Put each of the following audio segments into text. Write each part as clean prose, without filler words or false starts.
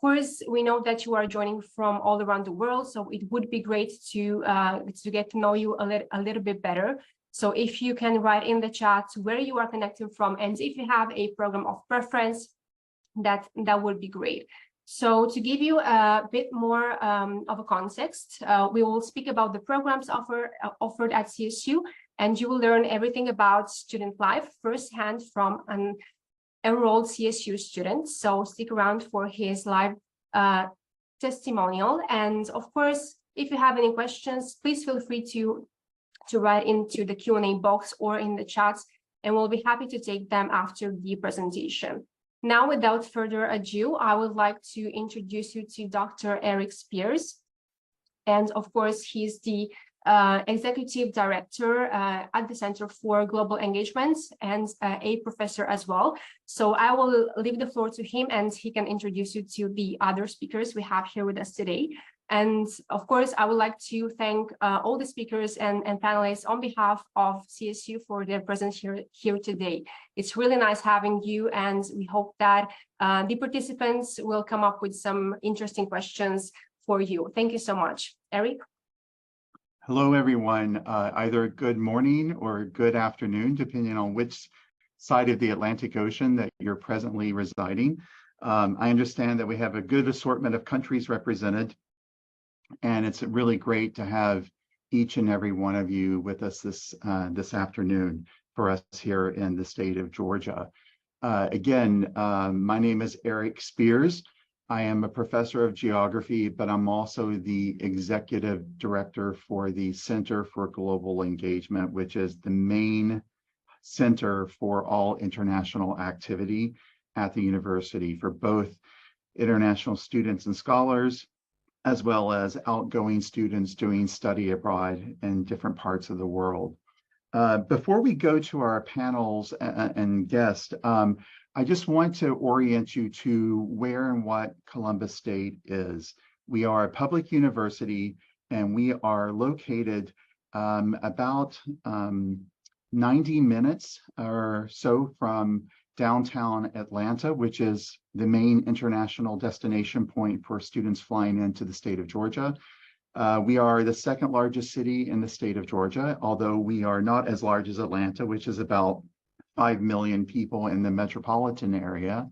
course, we know that you are joining from all around the world, so it would be great to get to know you a little bit better. So if you can write in the chat where you are connecting from, and if you have a program of preference, that would be great. So to give you a bit more of a context, we will speak about the programs offered at CSU, and you will learn everything about student life firsthand from an enrolled CSU student. So stick around for his live testimonial. And of course, if you have any questions, please feel free to write into the Q&A box or in the chats, and we'll be happy to take them after the presentation. Now, without further ado, I would like to introduce you to Dr. Eric Spears. And of course, he's the Executive Director at the Center for Global Engagements and a professor as well. So I will leave the floor to him, and he can introduce you to the other speakers we have here with us today. And of course, I would like to thank all the speakers and panelists on behalf of CSU for their presence here today. It's really nice having you, and we hope that the participants will come up with some interesting questions for you. Thank you so much. Eric? Hello, everyone. Either good morning or good afternoon, depending on which side of the Atlantic Ocean that you're presently residing. I understand that we have a good assortment of countries represented, and it's really great to have each and every one of you with us this afternoon for us here in the state of Georgia. Again, my name is Eric Spears. I am a professor of geography, but I'm also the executive director for the Center for Global Engagement, which is the main center for all international activity at the university for both international students and scholars, as well as outgoing students doing study abroad in different parts of the world. Before we go to our panels and guests, I just want to orient you to where and what Columbus State is. We are a public university, and we are located about 90 minutes or so from downtown Atlanta, which is the main international destination point for students flying into the state of Georgia. We are the second largest city in the state of Georgia, although we are not as large as Atlanta, which is about 5 million people in the metropolitan area.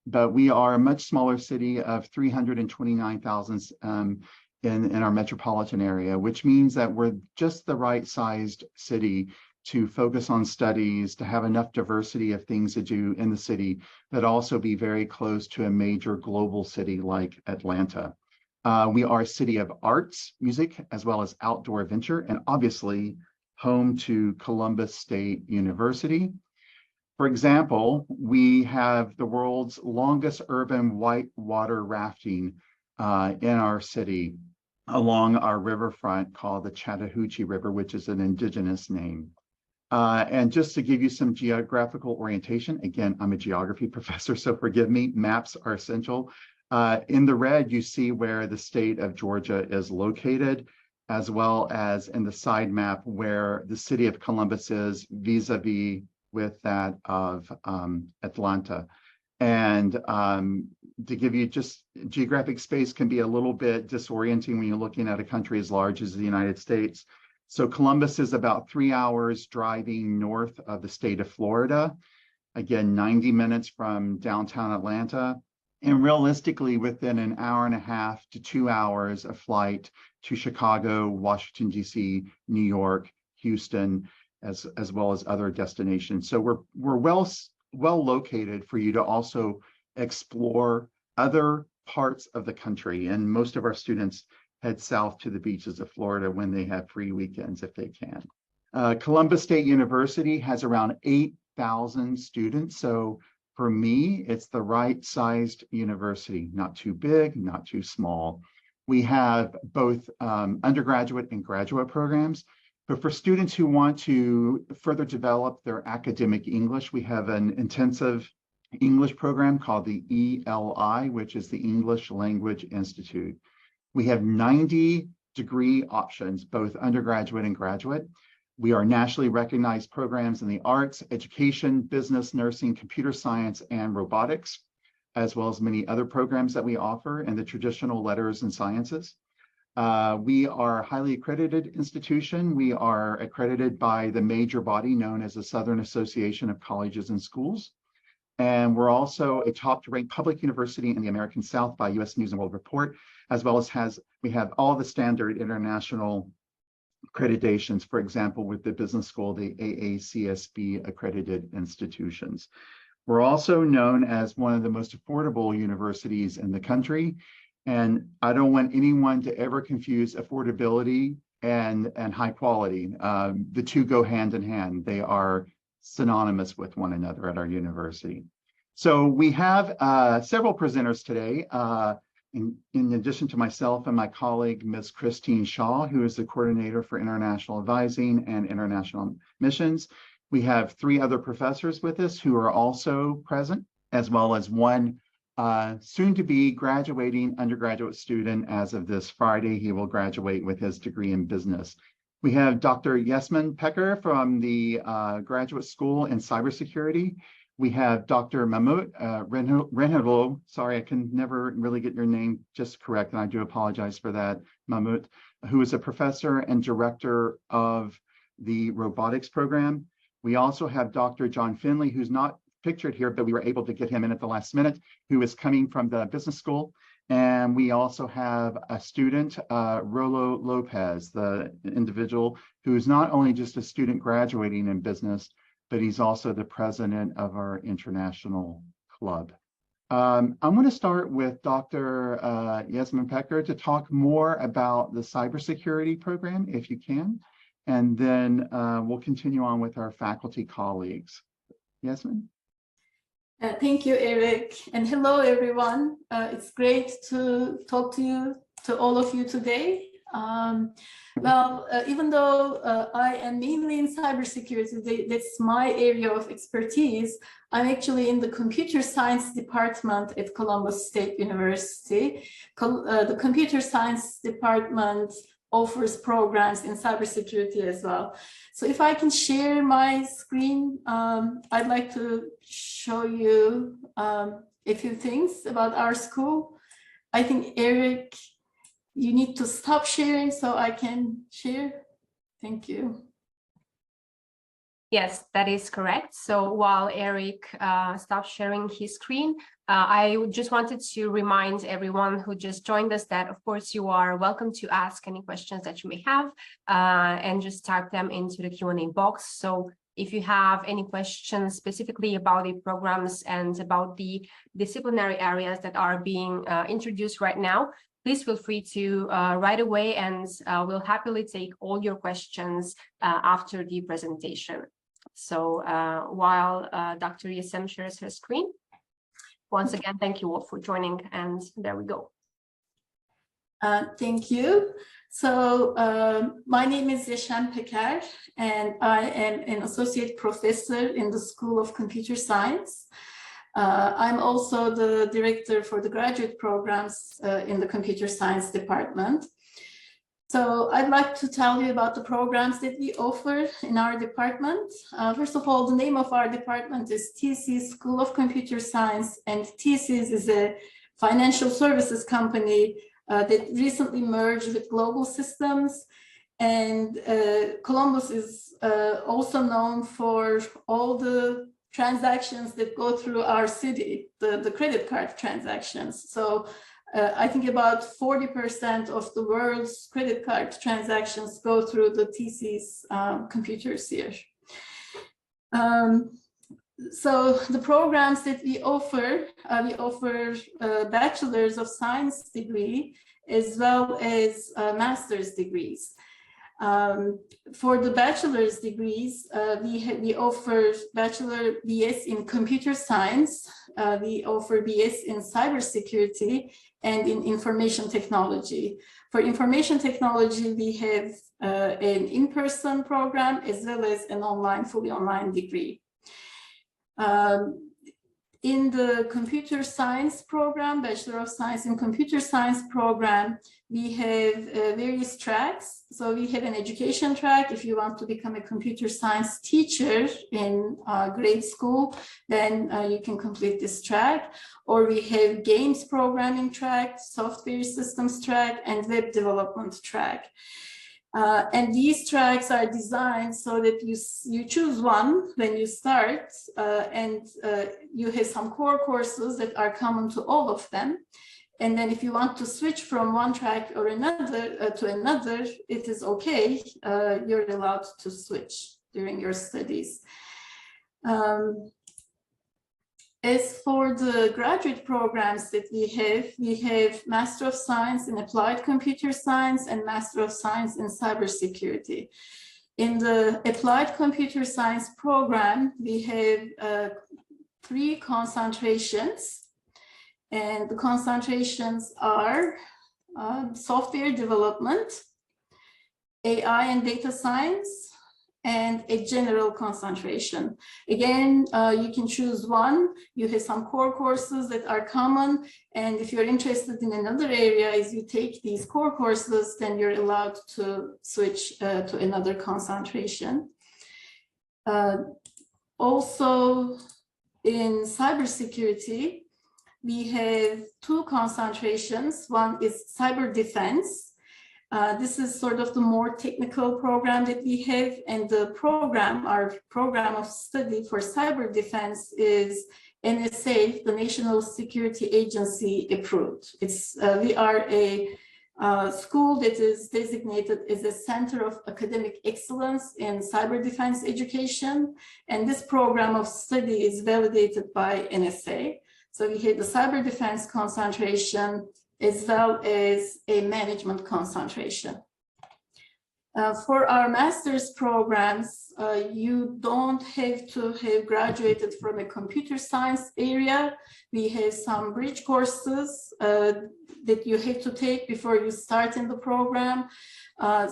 But we are a much smaller city of 329,000 in our metropolitan area, which means that we're just the right sized city to focus on studies, to have enough diversity of things to do in the city, but also be very close to a major global city like Atlanta. We are a city of arts, music, as well as outdoor adventure, and obviously home to Columbus State University. For example, we have the world's longest urban whitewater rafting in our city along our riverfront called the Chattahoochee River, which is an indigenous name. And just to give you some geographical orientation, again, I'm a geography professor, so forgive me, maps are essential. In the red, you see where the state of Georgia is located, as well as in the side map where the city of Columbus is vis-a-vis with that of Atlanta. And to give you just geographic space can be a little bit disorienting when you're looking at a country as large as the United States. So Columbus is about 3 hours driving north of the state of Florida. Again, 90 minutes from downtown Atlanta. And realistically, within an hour and a half to 2 hours of flight to Chicago, Washington, D.C., New York, Houston, as well as other destinations. So we're well located for you to also explore other parts of the country. And most of our students head south to the beaches of Florida when they have free weekends if they can. Columbus State University has around 8,000 students. So for me, it's the right sized university, not too big, not too small. We have both undergraduate and graduate programs. But for students who want to further develop their academic English, we have an intensive English program called the ELI, which is the English Language Institute. We have 90 degree options, both undergraduate and graduate. We are nationally recognized programs in the arts, education, business, nursing, computer science, and robotics. as well as many other programs that we offer in the traditional letters and sciences. We are a highly accredited institution. We are accredited by the major body known as the Southern Association of Colleges and Schools. And we're also a top-ranked public university in the American South by U.S. News and World Report, as well as we have all the standard international accreditations, for example, with the business school, the AACSB accredited institutions. We're also known as one of the most affordable universities in the country. And I don't want anyone to ever confuse affordability and high quality. The two go hand in hand. They are synonymous with one another at our university. So we have several presenters today. In addition to myself and my colleague, Ms. Christine Shaw, who is the coordinator for international advising and international missions. We have 3 other professors with us who are also present, as well as one soon to be graduating undergraduate student as of this Friday. He will graduate with his degree in business. We have Dr. Yasmin Pecker from the Graduate School in Cybersecurity. We have Dr. Mahmoud Renhalo. Sorry, I can never really get your name just correct, and I do apologize for that, Mahmoud, who is a professor and director of the robotics program. We also have Dr. John Finley, who's not pictured here, but we were able to get him in at the last minute, who is coming from the business school. And we also have a student, Rolo Lopez, the individual who is not only just a student graduating in business, but he's also the president of our international club. I'm going to start with Dr. Yasmin Pecker to talk more about the cybersecurity program, if you can, and then we'll continue on with our faculty colleagues. Yasmin? Thank you, Eric, and hello, everyone. It's great to talk to all of you today. Even though I am mainly in cybersecurity, that's my area of expertise, I'm actually in the computer science department at Columbus State University. The computer science department offers programs in cybersecurity as well. So if I can share my screen, I'd like to show you a few things about our school. I think, Eric, you need to stop sharing so I can share. Thank you. Yes, that is correct. So while Eric stops sharing his screen, I just wanted to remind everyone who just joined us that, of course, you are welcome to ask any questions that you may have and just type them into the Q&A box. So if you have any questions specifically about the programs and about the disciplinary areas that are being introduced right now, please feel free to write away, and we'll happily take all your questions after the presentation. So while Dr. Yasem shares her screen, once again, thank you all for joining, and there we go. Thank you. So my name is Yasem Peker, and I am an associate professor in the School of Computer Science. I'm also the director for the graduate programs in the computer science department. So I'd like to tell you about the programs that we offer in our department. First of all, the name of our department is TCS School of Computer Science, and TCS is a financial services company that recently merged with Global Systems. And Columbus is also known for all the transactions that go through our city, the credit card transactions. So I think about 40% of the world's credit card transactions go through the TC's computers here. So the programs that we offer bachelor's of science degree as well as master's degrees. For the bachelor's degrees, we offer Bachelor BS in Computer Science, we offer BS in Cybersecurity and in Information Technology. For Information Technology, we have an in-person program as well as an fully online degree. In the computer science program, Bachelor of Science in Computer Science program, we have various tracks. So we have an education track. If you want to become a computer science teacher in grade school, then you can complete this track. Or we have games programming track, software systems track, and web development track. And these tracks are designed so that you choose one when you start, and you have some core courses that are common to all of them. And then if you want to switch from one track or another to another, it is okay. You're allowed to switch during your studies. As for the graduate programs that we have Master of Science in Applied Computer Science and Master of Science in Cybersecurity. In the Applied Computer Science program, we have 3 concentrations, and the concentrations are software development, AI and data science, and a general concentration. Again, you can choose one. You have some core courses that are common, and if you're interested in another area, as you take these core courses, then you're allowed to switch to another concentration. Also, in cybersecurity, we have 2 concentrations. One is cyber defense. This is sort of the more technical program that we have, and the program, our program of study for cyber defense is NSA, the National Security Agency approved. We are a school that is designated as a center of academic excellence in cyber defense education, and this program of study is validated by NSA. So we have the cyber defense concentration as well as a management concentration. For our master's programs, you don't have to have graduated from a computer science area. We have some bridge courses that you have to take before you start in the program.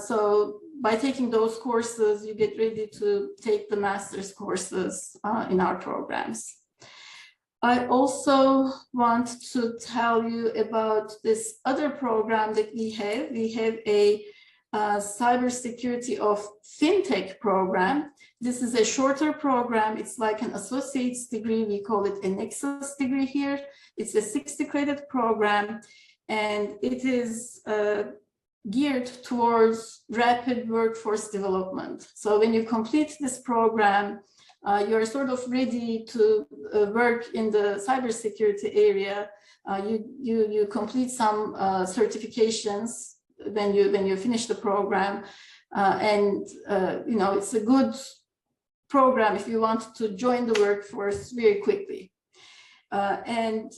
So by taking those courses, you get ready to take the master's courses in our programs. I also want to tell you about this other program that we have. We have a cybersecurity of fintech program. This is a shorter program. It's like an associate's degree. We call it a nexus degree here. It's a 60 credit program, and it is geared towards rapid workforce development. So when you complete this program, you're sort of ready to work in the cybersecurity area. You complete some certifications when you finish the program, and it's a good program if you want to join the workforce very quickly. And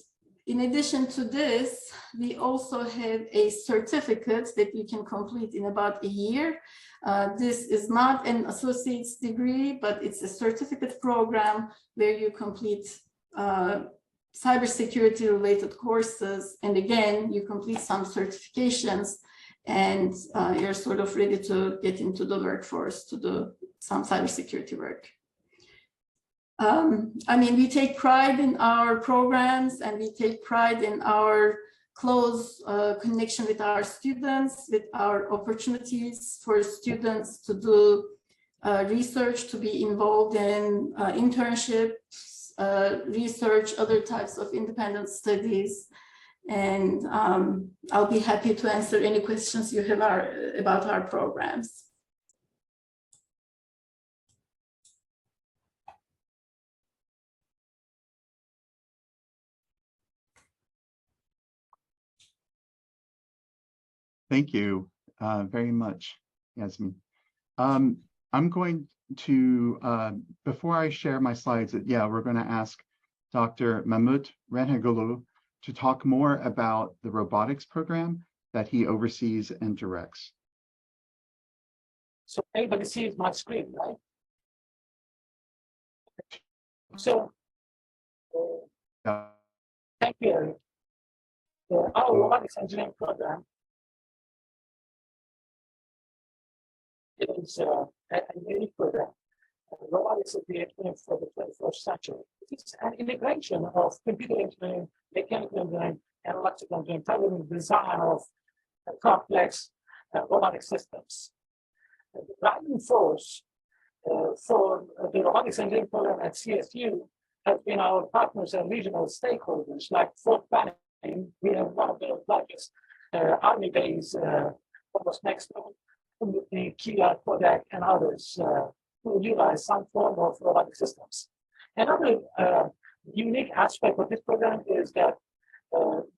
in addition to this, we also have a certificate that you can complete in about a year. This is not an associate's degree, but it's a certificate program where you complete cybersecurity related courses. And again, you complete some certifications, and you're sort of ready to get into the workforce to do some cybersecurity work. We take pride in our programs, and we take pride in our close connection with our students, with our opportunities for students to do research, to be involved in internships, research, other types of independent studies. And I'll be happy to answer any questions you have about our programs. Thank you very much, Yasmin. I'm going to, before I share my slides, we're going to ask Dr. Mahmoud Renhagulu to talk more about the robotics program that he oversees and directs. So everybody sees my screen, right? So, thank you. Our robotics engineering program is a unique program. robotics is the engineering for the 21st century. It's an integration of computer engineering, mechanical engineering, and electrical engineering, targeting the design of complex robotic systems. The driving force for the robotics engineering program at CSU has been our partners and regional stakeholders like Fort Benning. We have one of the largest Army base almost next door, the Kia, Kodak, and others who utilize some form of robotic systems. Another unique aspect of this program is that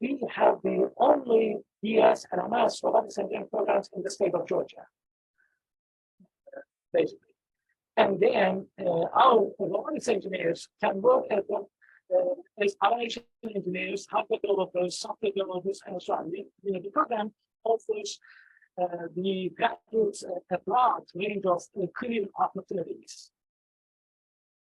we have the only BS and MS robotics engineering programs in the state of Georgia, basically. And then our robotics engineers can work as automation engineers, hardware developers, software developers, and so on. The program offers the graduates a broad range of career opportunities.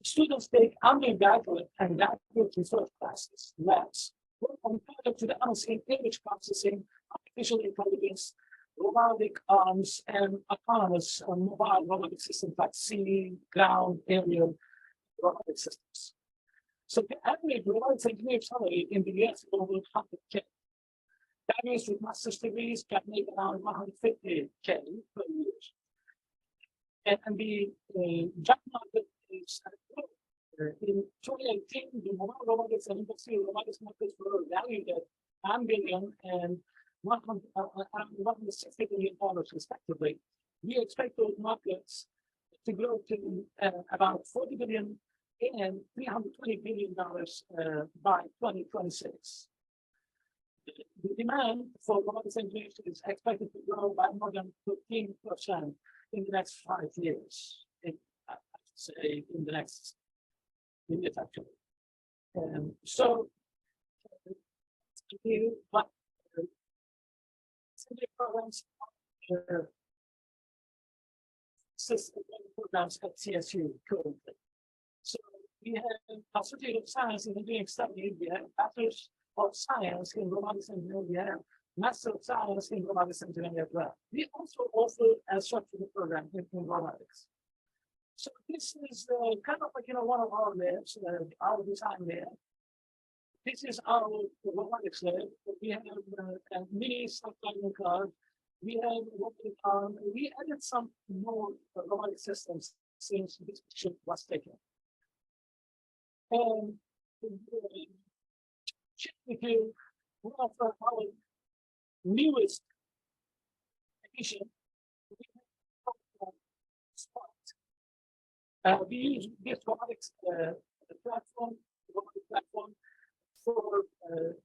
Students take undergraduate and graduate research classes, labs, work on projects to the unseen image processing, artificial intelligence, robotic arms, and autonomous mobile robotic systems like sea, ground, aerial robotic systems. So the average robotics engineer salary in the US is over 100K. Graduates with master's degrees can make around 150K per year. And the job market is in 2018, the mobile robotics and industrial robotics markets were valued at $1 billion and $160 billion respectively. We expect those markets to grow to about $40 billion and $320 billion by 2026. The demand for robotics engineers is expected to grow by more than 15% in the next 5 years. I should say in the next years, actually. So, but programs programs at CSU currently. So we have Associate of Science in Engineering Studies, we have Bachelor's of Science in Robotics Engineering, we have Master of Science in Robotics Engineering as well. We also offer a structured program in robotics. So this is kind of like one of our labs, our design lab. This is our robotics lab. We have a mini self-driving car. We have we added some more robotic systems since this picture was taken. And with you, one of our newest addition, we use this robotics robotic platform for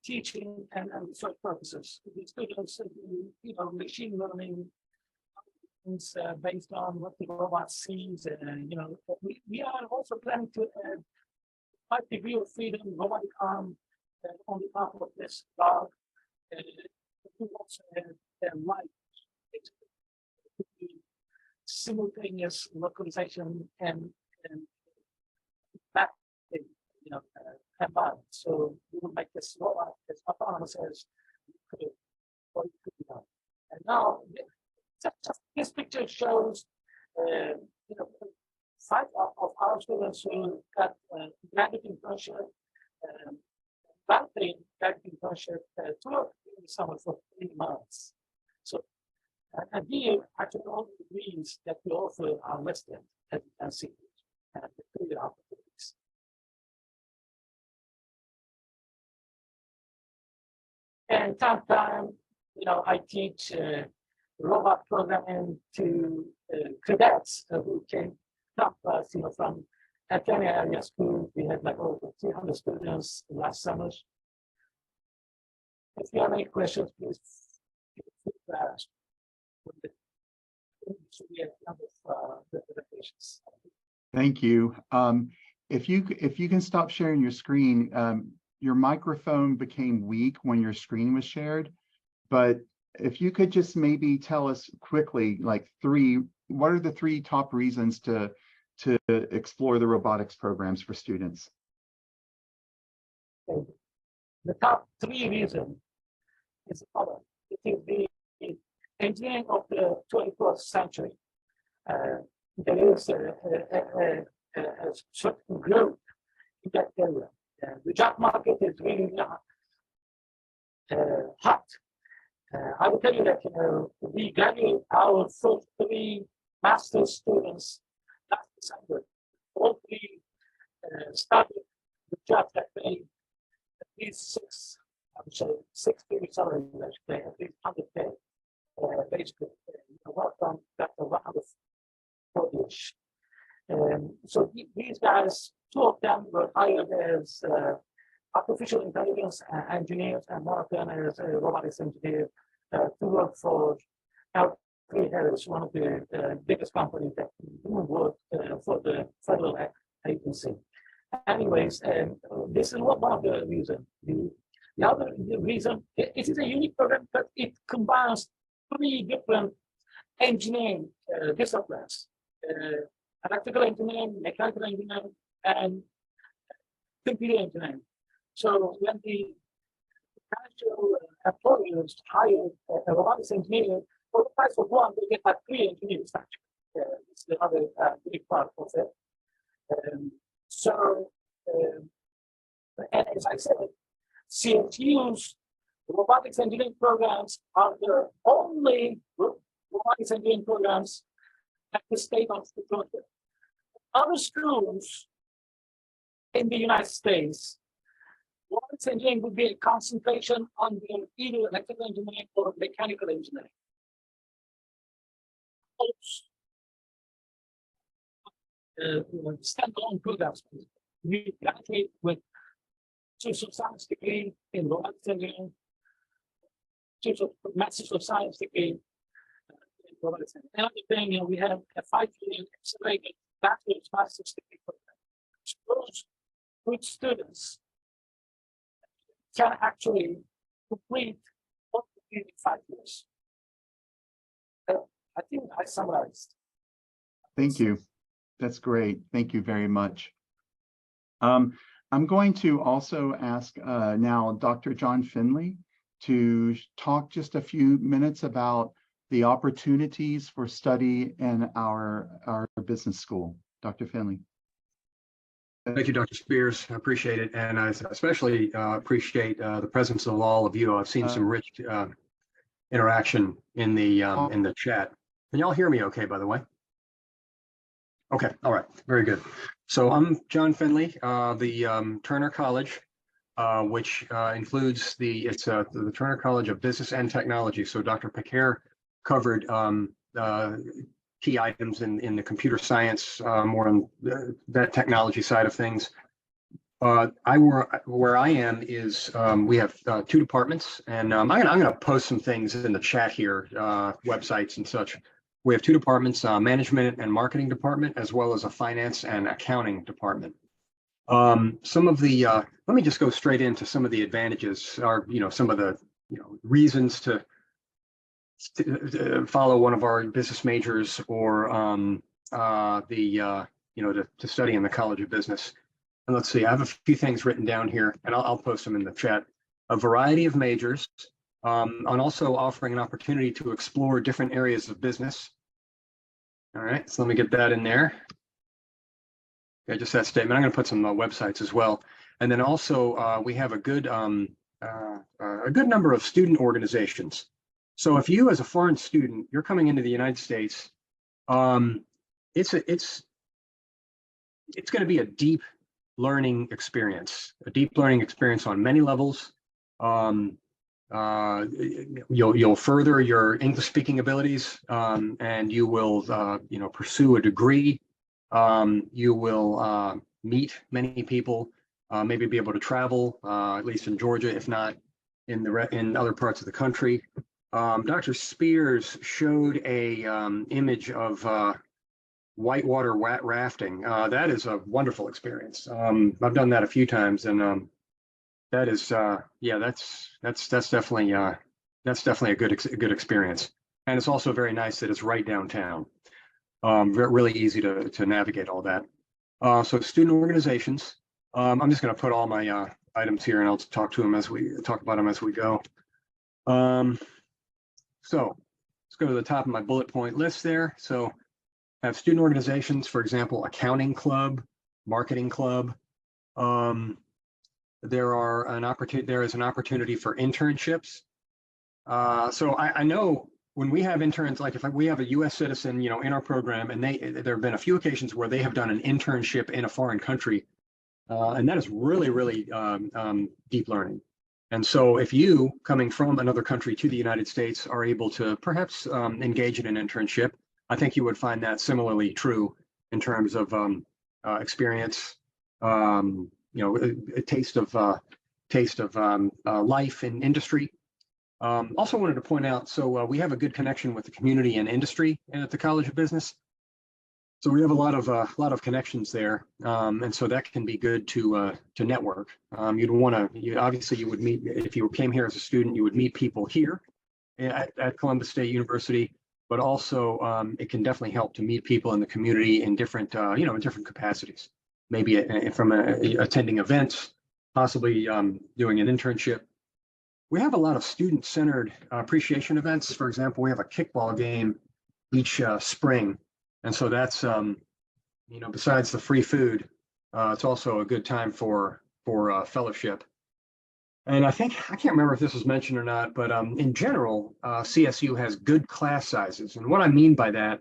teaching and research purposes. The students do, machine learning based on what the robot sees, and we are also planning to add 5 degrees of freedom robotic arm on the top of this dog. We also have light simultaneous localization and back, environment. So we will make this robot as autonomous as we could, or it could be done. And now this picture shows 5 of our students who got gravity internship, validating gravity internship tour in the summer for 3 months. So and here actually all the degrees that we offer are listed, as you can see, and the career opportunities. And time to time, I teach robot programming to cadets who came to us, from Academy Area School. We had like over 300 students last summer. If you have any questions, please feel free to ask. Thank you. If you can stop sharing your screen, your microphone became weak when your screen was shared, but if you could just maybe tell us quickly, like what are the 3 top reasons to explore the robotics programs for students? The top 3 reasons is the following. It is the engineering of the 21st century. there is a certain growth in that area. The job market is really hot. I will tell you that we graduated our first 3 master's students last December. All 3 started the job that they at least 6, I would say 6 figure salary, at least 100K. Basically, work on that around the 40-ish. So these guys, 2 of them were hired as artificial intelligence engineers, and one of them is a robotics engineer to work for L3Harris, one of the biggest companies that work for the federal agency. Anyways, this is one of the reasons. The other reason, it is a unique program, but it combines 3 different engineering disciplines: electrical engineering, mechanical engineering, and computer engineering. So when the actual employers hire a robotics engineer, for the price of 1, they get like 3 engineers. Actually, it's the other big part of it. And as I said, CMTU's robotics engineering programs are the only robotics engineering programs at the state of Georgia. Other schools in the United States, robotics engineering would be a concentration on either electrical engineering or mechanical engineering. Standalone programs. We graduate with social science degree in robotics engineering, Master's of Science degree in robotics engineering. Another thing, we have a 5-year accelerated bachelor's master's degree program. Those good students can actually complete what we did in 5 years. I think I summarized. Thank you. That's great. Thank you very much. I'm going to also ask now Dr. John Finley to talk just a few minutes about the opportunities for study in our business school. Dr. Finley. Thank you, Dr. Spears. I appreciate it. And I especially appreciate the presence of all of you. I've seen some rich interaction in the chat. Can y'all hear me okay, by the way? Okay, all right, very good. So I'm John Finley, the Turner College, which includes the Turner College of Business and Technology. So Dr. Pecker covered key items in the computer science, more on that technology side of things. Where I am is we have 2 departments, and I'm gonna post some things in the chat here, websites and such. We have 2 departments, management and marketing department, as well as a finance and accounting department. Some of the let me just go straight into some of the advantages, or some of the reasons to follow one of our business majors, or to study in the College of Business. And let's see, I have a few things written down here, and I'll post them in the chat. A variety of majors, and also offering an opportunity to explore different areas of business. All right, so let me get that in there. Yeah, just that statement. I'm going to put some websites as well, and then also we have a good number of student organizations. So if you, as a foreign student, you're coming into the United States, it's going to be a deep learning experience on many levels. You'll further your English speaking abilities, and you will pursue a degree. You will meet many people, maybe be able to travel, at least in Georgia, if not in other parts of the country. Dr. Spears showed a image of whitewater rafting. That is a wonderful experience. I've done that a few times, and that is that's definitely a good experience. And it's also very nice that it's right downtown. Really easy to navigate all that. So student organizations. I'm just going to put all my items here, and I'll talk about them as we go. So let's go to the top of my bullet point list there. So have student organizations, for example, accounting club, marketing club. There is an opportunity for internships. So I know when we have interns, like if we have a U.S. citizen, in our program, and there have been a few occasions where they have done an internship in a foreign country, and that is really, really deep learning. And so if you, coming from another country to the United States, are able to perhaps engage in an internship, I think you would find that similarly true in terms of experience, a taste of life in industry. Also wanted to point out, so we have a good connection with the community and industry at the College of Business. So we have a lot of connections there, and so that can be good to network. Obviously you would meet, if you came here as a student, you would meet people here at Columbus State University, but also it can definitely help to meet people in the community in different in different capacities. Maybe from attending events, possibly doing an internship. We have a lot of student-centered appreciation events. For example, we have a kickball game each spring. And so that's, besides the free food, it's also a good time for fellowship. And I can't remember if this was mentioned or not, but in general, CSU has good class sizes. And what I mean by that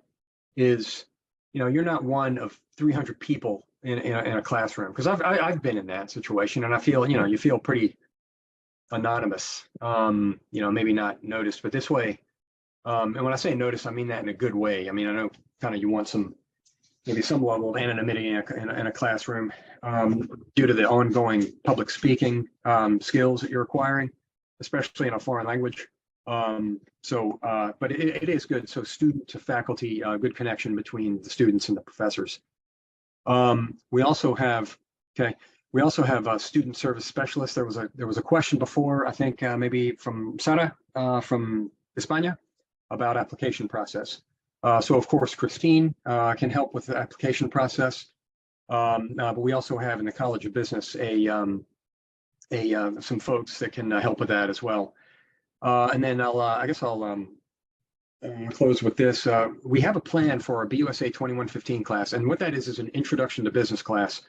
is, you're not one of 300 people in a classroom, because I've been in that situation, and I feel, you feel pretty anonymous, maybe not noticed, but this way. And when I say notice, I mean that in a good way. I mean, I know kind of you want maybe some level of anonymity in a classroom due to the ongoing public speaking skills that you're acquiring, especially in a foreign language. But it is good. So student to faculty, good connection between the students and the professors. We also have student service specialists. There was a question before, I think maybe from Sara from España about application process. So of course, Christine can help with the application process. But we also have in the College of Business some folks that can help with that as well. And then I'll close with this. We have a plan for our BUSA 2115 class, and what that is an introduction to business class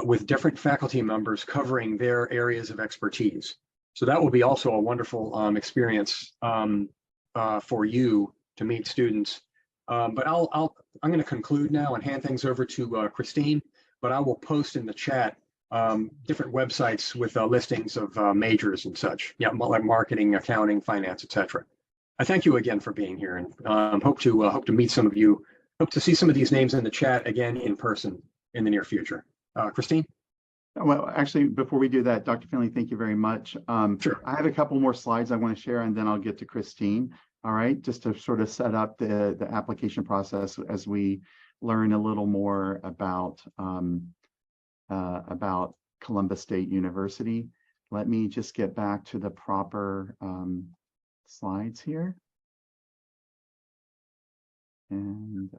with different faculty members covering their areas of expertise. So that will be also a wonderful experience for you to meet students. But I'm going to conclude now and hand things over to Christine, but I will post in the chat different websites with listings of majors and such, like marketing, accounting, finance, etc. I thank you again for being here, and hope to meet some of you. Hope to see some of these names in the chat again in person in the near future. Christine? Well, actually, before we do that, Dr. Finley, thank you very much. Sure. I have a couple more slides I want to share, and then I'll get to Christine. All right, just to sort of set up the application process as we learn a little more about Columbus State University. Let me just get back to the proper slides here. And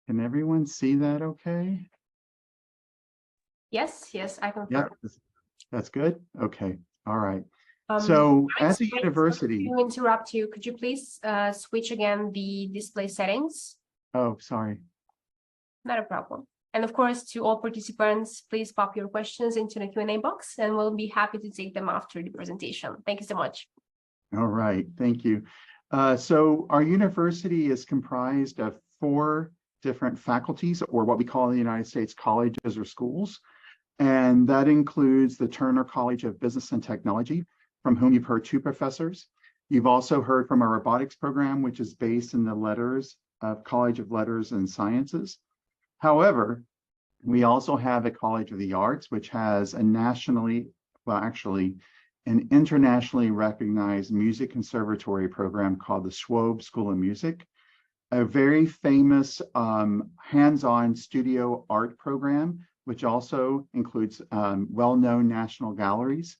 can everyone see that okay? Yes, I can. Yeah, that's good. Okay, all right. So as a university, to interrupt you, could you please switch again the display settings? Oh, sorry. Not a problem. And of course, to all participants, please pop your questions into the Q&A box, and we'll be happy to take them after the presentation. Thank you so much. All right, thank you. So our university is comprised of 4 different faculties, or what we call in the United States colleges or schools. And that includes the Turner College of Business and Technology, from whom you've heard 2 professors. You've also heard from our robotics program, which is based in the College of Letters and Sciences. However, we also have a College of the Arts, which has an internationally recognized music conservatory program called the Schwob School of Music, a very famous hands-on studio art program, which also includes well-known national galleries,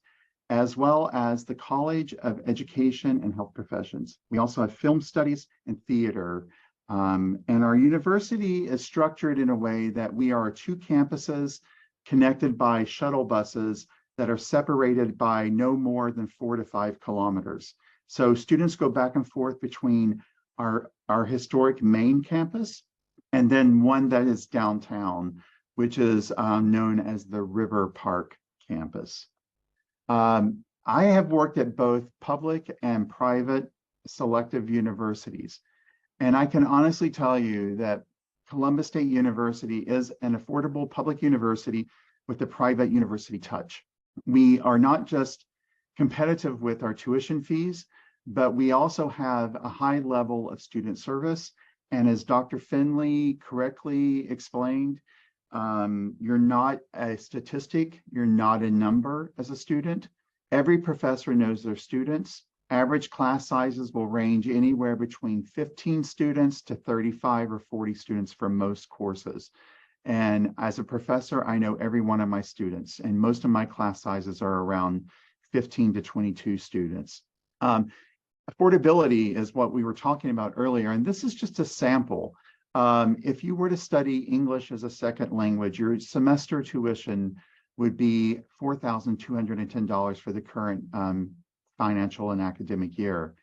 as well as the College of Education and Health Professions. We also have film studies and theater. And our university is structured in a way that we are 2 campuses connected by shuttle buses that are separated by no more than 4 to 5 kilometers. So students go back and forth between our historic main campus, and then one that is downtown, which is known as the River Park campus. I have worked at both public and private selective universities, and I can honestly tell you that Columbus State University is an affordable public university with the private university touch. We are not just competitive with our tuition fees, but we also have a high level of student service. And as Dr. Finley correctly explained, you're not a statistic, you're not a number as a student. Every professor knows their students. Average class sizes will range anywhere between 15 students to 35 or 40 students for most courses. And as a professor, I know every one of my students, and most of my class sizes are around 15 to 22 students. Affordability is what we were talking about earlier, and this is just a sample. If you were to study English as a second language, your semester tuition would be $4,210 for the current financial and academic year.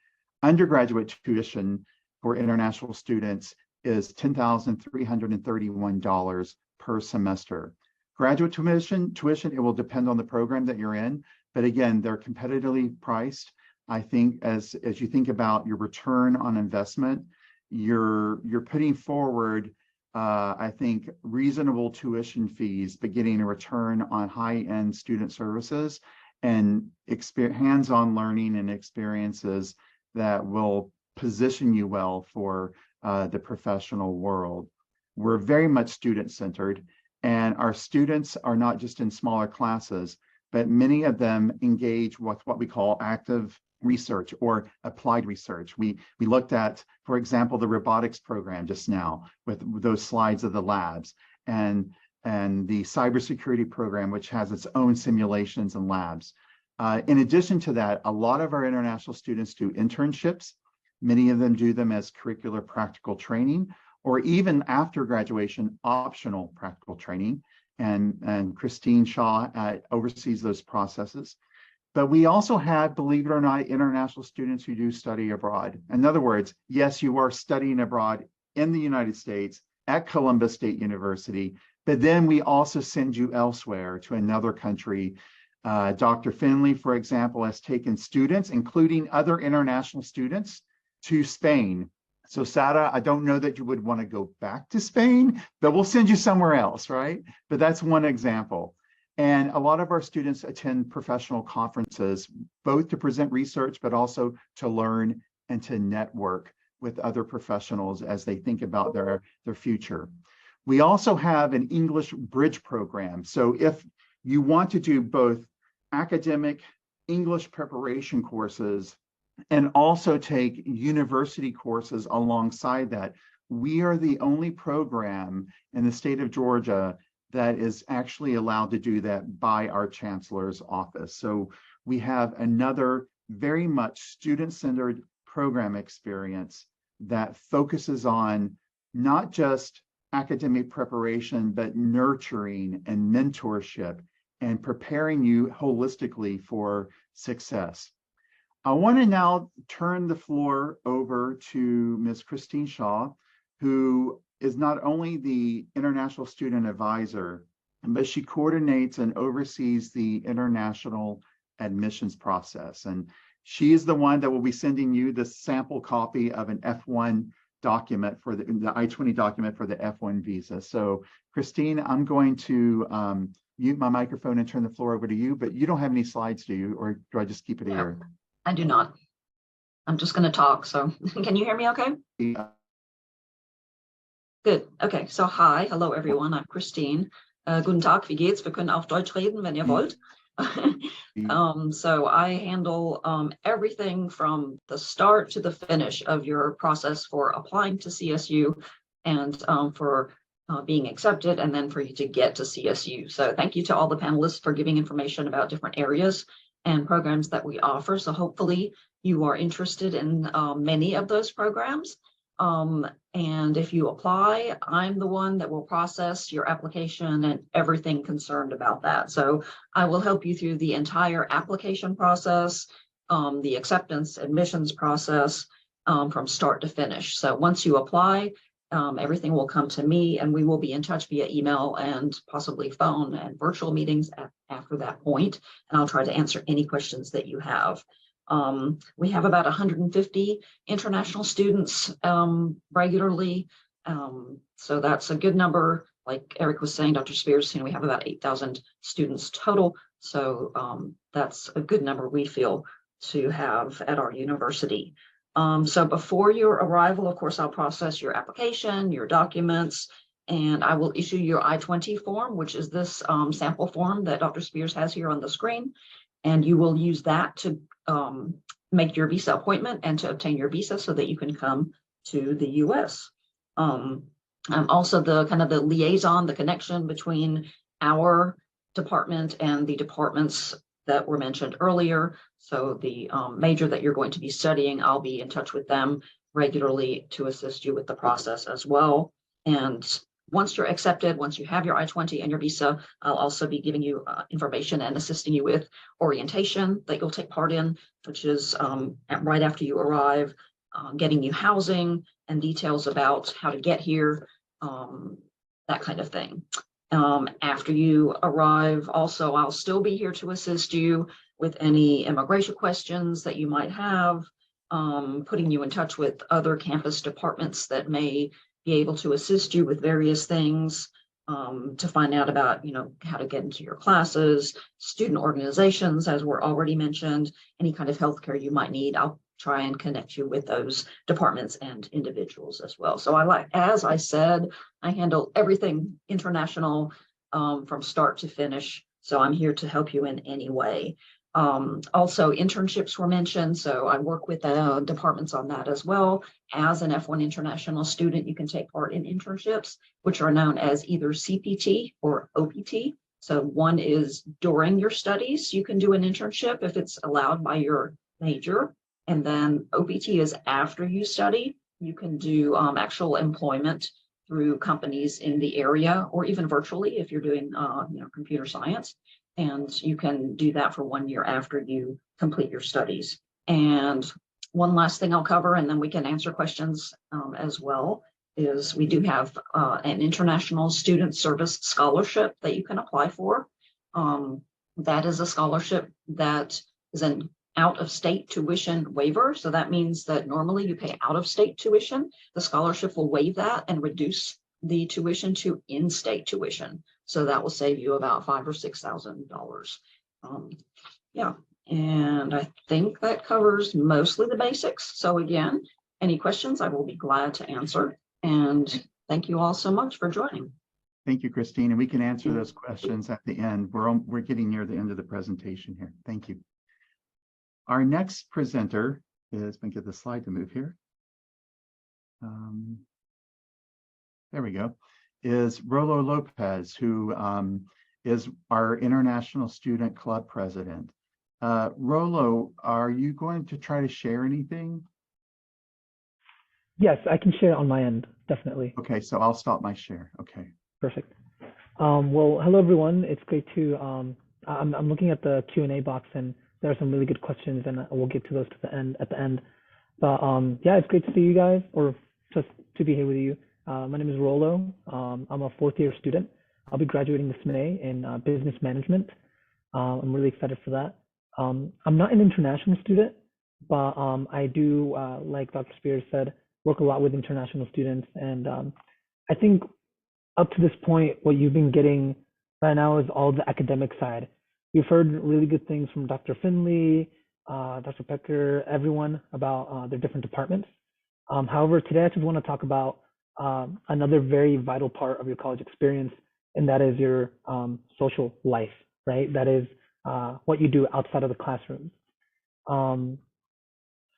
Undergraduate tuition for international students is $10,331 per semester. Graduate tuition, it will depend on the program that you're in, but again, they're competitively priced. I think as you think about your return on investment, you're putting forward, I think, reasonable tuition fees, but getting a return on high-end student services and hands-on learning and experiences that will position you well for the professional world. We're very much student-centered, and our students are not just in smaller classes, but many of them engage with what we call active research or applied research. We looked at, for example, the robotics program just now with those slides of the labs, and the cybersecurity program, which has its own simulations and labs. In addition to that, a lot of our international students do internships. Many of them do them as curricular practical training, or even after graduation, optional practical training. And Christine Shaw oversees those processes. But we also have, believe it or not, international students who do study abroad. In other words, yes, you are studying abroad in the United States at Columbus State University, but then we also send you elsewhere to another country. Dr. Finley, for example, has taken students, including other international students, to Spain. So Sara, I don't know that you would want to go back to Spain, but we'll send you somewhere else, right? But that's one example. And a lot of our students attend professional conferences, both to present research, but also to learn and to network with other professionals as they think about their future. We also have an English bridge program. So if you want to do both academic English preparation courses and also take university courses alongside that, we are the only program in the state of Georgia that is actually allowed to do that by our chancellor's office. So we have another very much student-centered program experience that focuses on not just academic preparation, but nurturing and mentorship and preparing you holistically for success. I want to now turn the floor over to Ms. Christine Shaw, who is not only the International Student Advisor, but she coordinates and oversees the international admissions process. And she is the one that will be sending you the sample copy of an F1 document for the I-20 document for the F1 visa. So Christine, I'm going to mute my microphone and turn the floor over to you, but you don't have any slides, do you? Or do I just keep it here? No, I do not. I'm just going to talk. So can you hear me okay? Yeah. Good. Okay. So hello everyone. I'm Christine. Guten Tag, wie geht's? Wir können auch Deutsch reden, wenn ihr wollt. So I handle everything from the start to the finish of your process for applying to CSU and for being accepted, and then for you to get to CSU. So thank you to all the panelists for giving information about different areas and programs that we offer. So hopefully you are interested in many of those programs. And if you apply, I'm the one that will process your application and everything concerned about that. So I will help you through the entire application process, the acceptance, admissions process, from start to finish. So once you apply, everything will come to me, and we will be in touch via email and possibly phone and virtual meetings after that point. And I'll try to answer any questions that you have. We have about 150 international students regularly. So that's a good number. Like Eric was saying, Dr. Spears, we have about 8,000 students total. So that's a good number, we feel, to have at our university. So before your arrival, of course, I'll process your application, your documents, and I will issue your I-20 form, which is this sample form that Dr. Spears has here on the screen. And you will use that to make your visa appointment and to obtain your visa so that you can come to the US. I'm also the kind of the liaison, the connection between our department and the departments that were mentioned earlier. So the major that you're going to be studying, I'll be in touch with them regularly to assist you with the process as well. And once you're accepted, once you have your I-20 and your visa, I'll also be giving you information and assisting you with orientation that you'll take part in, which is right after you arrive, getting you housing and details about how to get here, that kind of thing. After you arrive, also, I'll still be here to assist you with any immigration questions that you might have, putting you in touch with other campus departments that may be able to assist you with various things, to find out about, how to get into your classes, student organizations, as were already mentioned, any kind of healthcare you might need. I'll try and connect you with those departments and individuals as well. So as I said, I handle everything international from start to finish. So I'm here to help you in any way. Also, internships were mentioned. So I work with departments on that as well. As an F1 international student, you can take part in internships, which are known as either CPT or OPT. So one is during your studies, you can do an internship if it's allowed by your major. And then OPT is after you study. You can do actual employment through companies in the area, or even virtually if you're doing computer science. And you can do that for 1 year after you complete your studies. And one last thing I'll cover, and then we can answer questions as well, is we do have an international student service scholarship that you can apply for. That is a scholarship that is an out-of-state tuition waiver. So that means that normally you pay out-of-state tuition. The scholarship will waive that and reduce the tuition to in-state tuition. So that will save you about $5,000 or $6,000. Yeah, and I think that covers mostly the basics. So again, any questions, I will be glad to answer. And thank you all so much for joining. Thank you, Christine. And we can answer those questions at the end. We're getting near the end of the presentation here. Thank you. Our next presenter is, let me get the slide to move here. There we go, is Rolo Lopez, who is our International Student Club president. Rolo, are you going to try to share anything? Yes, I can share on my end, definitely. Okay, so I'll stop my share. Okay. Perfect. Well, hello everyone. It's great to, I'm looking at the Q&A box, and there are some really good questions, and we'll get to those at the end. But yeah, it's great to see you guys, or just to be here with you. My name is Rolo. I'm a fourth-year student. I'll be graduating this May in business management. I'm really excited for that. I'm not an international student, but I do, like Dr. Spears said, work a lot with international students. And I think up to this point, what you've been getting right now is all the academic side. We've heard really good things from Dr. Finley, Dr. Pecker, everyone about their different departments. However, today I just want to talk about another very vital part of your college experience, and that is your social life, right? That is what you do outside of the classroom. I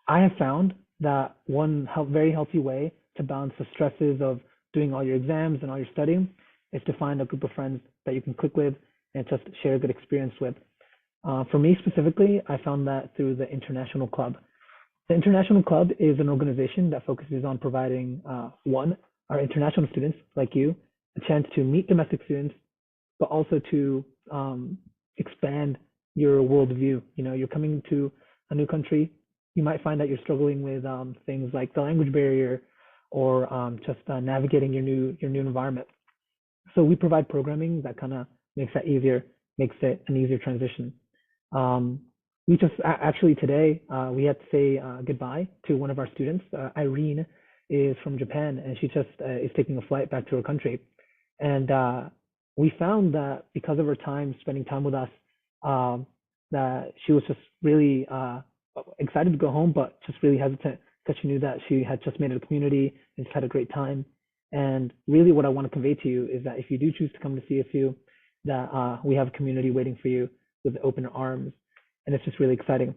have found that one very healthy way to balance the stresses of doing all your exams and all your studying is to find a group of friends that you can click with and just share a good experience with. For me specifically, I found that through the International Club. The International Club is an organization that focuses on providing, one, our international students like you, a chance to meet domestic students, but also to expand your worldview. You know, you're coming to a new country, you might find that you're struggling with things like the language barrier or just navigating your new environment. So we provide programming that kind of makes that easier, makes it an easier transition. We just actually today we had to say goodbye to one of our students. Irene is from Japan, and she just is taking a flight back to her country. And we found that because of her time spending time with us, that she was just really excited to go home, but just really hesitant because she knew that she had just made a community and just had a great time. And really what I want to convey to you is that if you do choose to come to CSU, that we have a community waiting for you with open arms. And it's just really exciting.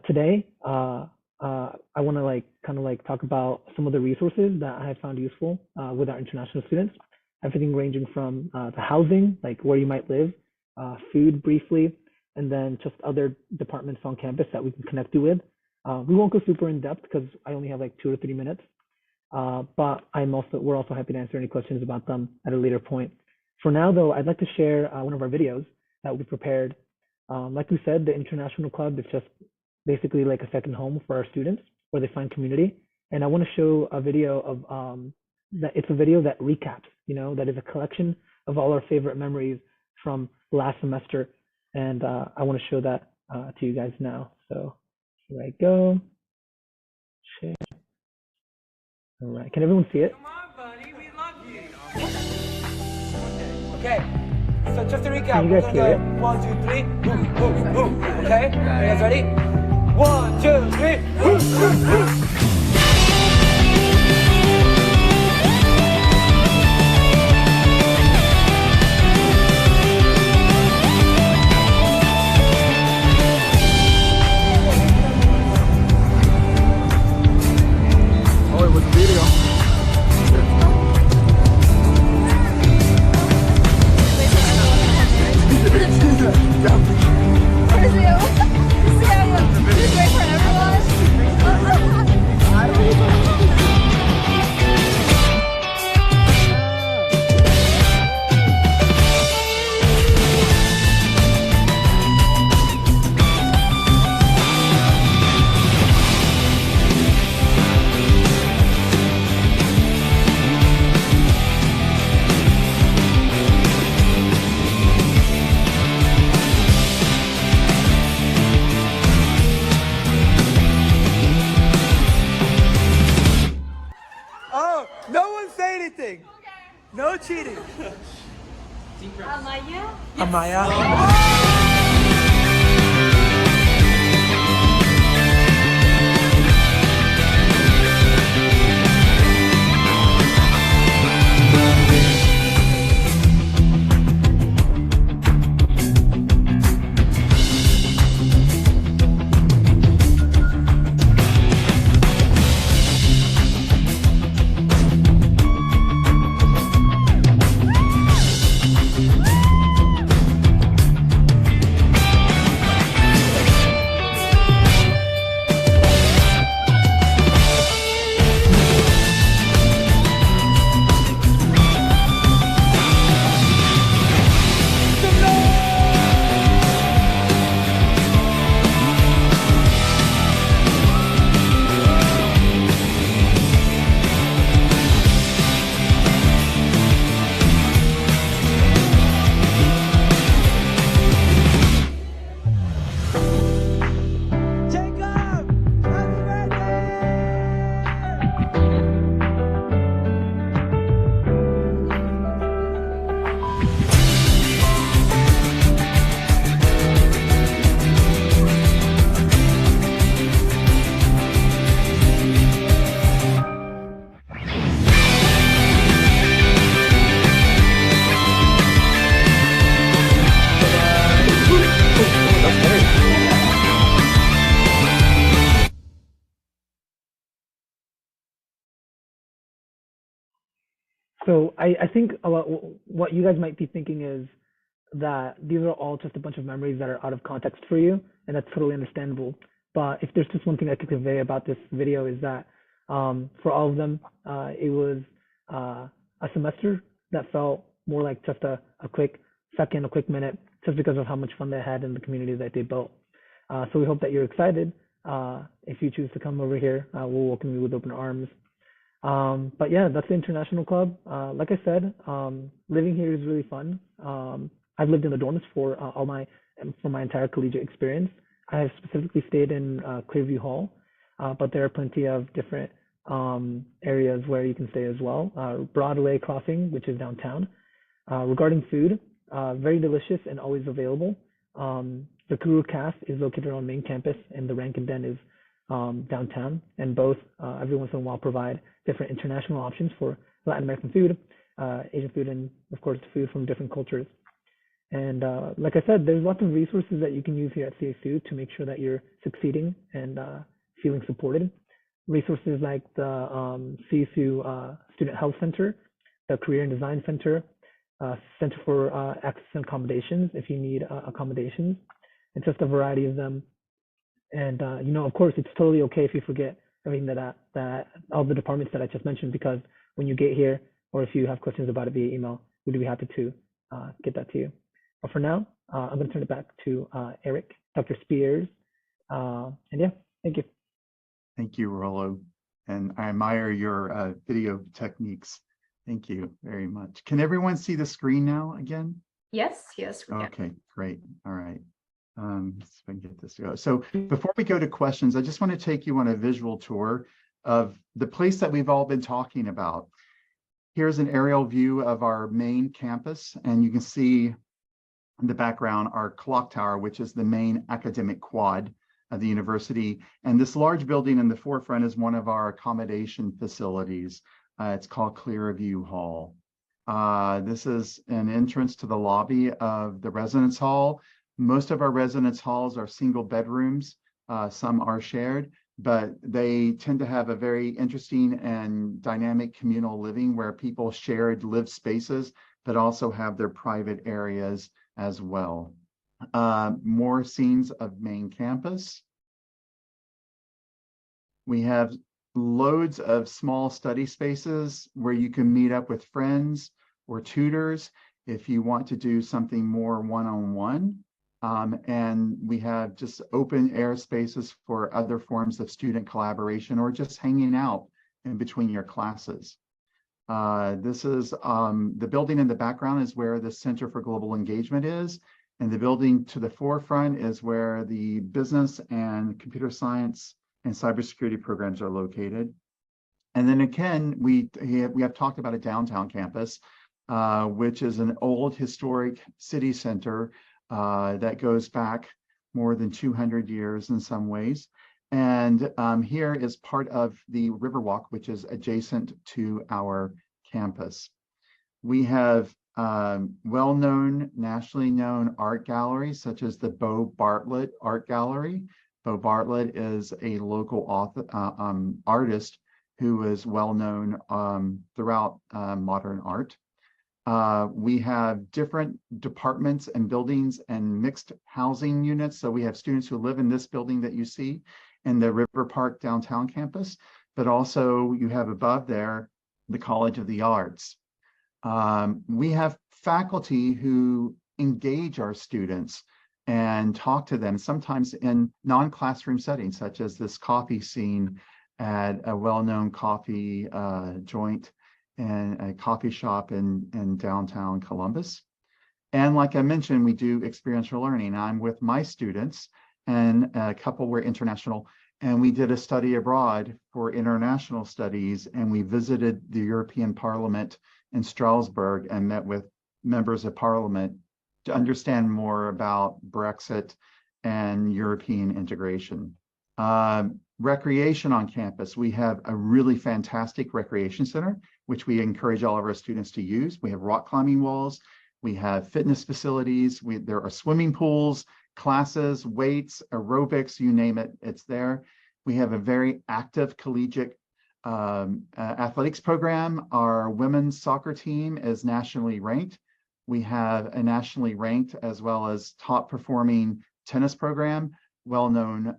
Today, I want to kind of talk about some of the resources that I have found useful with our international students. Everything ranging from the housing, like where you might live, food briefly, and then just other departments on campus that we can connect you with. We won't go super in depth because I only have like 2 or 3 minutes, but we're also happy to answer any questions about them at a later point. For now, though, I'd like to share one of our videos that we prepared. Like we said, the International Club is just basically like a second home for our students where they find community. And I want to show a video of it's a video that recaps, that is a collection of all our favorite memories from last semester. And I want to show that to you guys now. So here I go. Share. All right. Can everyone see it? Come on, buddy. We love you. Okay. So just to recap, we're gonna go 1, 2, 3. Boom, boom, boom. Okay. Are you guys ready? 1, 2, 3. Boom, boom, boom. No cheating. Amaya? Amaya? So I think a lot, what you guys might be thinking is that these are all just a bunch of memories that are out of context for you, and that's totally understandable. But if there's just one thing I could convey about this video is that for all of them, it was a semester that felt more like just a quick second, a quick minute, just because of how much fun they had in the community that they built. So we hope that you're excited If you choose to come over here, we'll welcome you with open arms. But yeah, that's the International Club. Like I said, living here is really fun. I've lived in the dorms for my entire collegiate experience. I have specifically stayed in Clearview Hall, but there are plenty of different areas where you can stay as well. Broadway Crossing, which is downtown. Regarding food, very delicious and always available. The Kuru Cast is located on main campus, and the Rankin Den is downtown, and both every once in a while provide different international options for Latin American food, Asian food, and of course food from different cultures. And like I said, there's lots of resources that you can use here at CSU to make sure that you're succeeding and feeling supported. Resources like the CSU Student Health Center, the Career and Design Center, Center for Access and Accommodations if you need accommodations. It's just a variety of them. And you know, of course, it's totally okay if you forget everything that all the departments that I just mentioned, because when you get here, or if you have questions about it via email, we'd be happy to get that to you. But for now, I'm going to turn it back to Eric, Dr. Spears. And yeah, thank you. Thank you, Rollo. And I admire your video techniques. Thank you very much. Can everyone see the screen now again? Yes, yes, we can. Okay, great. All right. Let's see if I can get this to go. So before we go to questions, I just want to take you on a visual tour of the place that we've all been talking about. Here's an aerial view of our main campus, and you can see in the background our clock tower, which is the main academic quad of the university. And this large building in the forefront is one of our accommodation facilities. It's called Clearview Hall. This is an entrance to the lobby of the residence hall. Most of our residence halls are single bedrooms. Some are shared, but they tend to have a very interesting and dynamic communal living where people shared live spaces, but also have their private areas as well. More scenes of main campus. We have loads of small study spaces where you can meet up with friends or tutors if you want to do something more one-on-one. And we have just open air spaces for other forms of student collaboration or just hanging out in between your classes. This is the building in the background is where the Center for Global Engagement is. And the building to the forefront is where the business and computer science and cybersecurity programs are located. And then again, we have talked about a downtown campus, which is an old historic city center that goes back more than 200 years in some ways. And here is part of the Riverwalk, which is adjacent to our campus. We have well-known, nationally known art galleries, such as the Bo Bartlett Art Gallery. Bo Bartlett is a local author, artist who is well-known throughout modern art. We have different departments and buildings and mixed housing units. So we have students who live in this building that you see in the River Park downtown campus, but also you have above there the College of the Arts. We have faculty who engage our students and talk to them, sometimes in non-classroom settings, such as this coffee scene at a well-known coffee joint and a coffee shop in downtown Columbus. And like I mentioned, we do experiential learning. I'm with my students, and a couple were international, and we did a study abroad for international studies, and we visited the European Parliament in Strasbourg and met with members of Parliament to understand more about Brexit and European integration. Recreation on campus. We have a really fantastic recreation center, which we encourage all of our students to use. We have rock climbing walls. We have fitness facilities. There are swimming pools, classes, weights, aerobics, you name it, it's there. We have a very active collegiate athletics program. Our women's soccer team is nationally ranked. We have a nationally ranked as well as top performing tennis program, well-known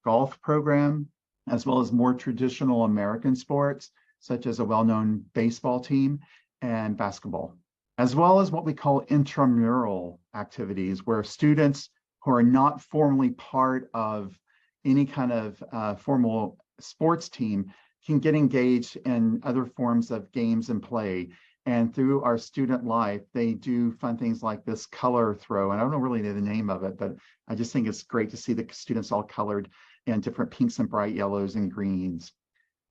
golf program, as well as more traditional American sports, such as a well-known baseball team and basketball, as well as what we call intramural activities, where students who are not formally part of any kind of formal sports team can get engaged in other forms of games and play. And through our student life, they do fun things like this color throw. And I don't know really the name of it, but I just think it's great to see the students all colored in different pinks and bright yellows and greens.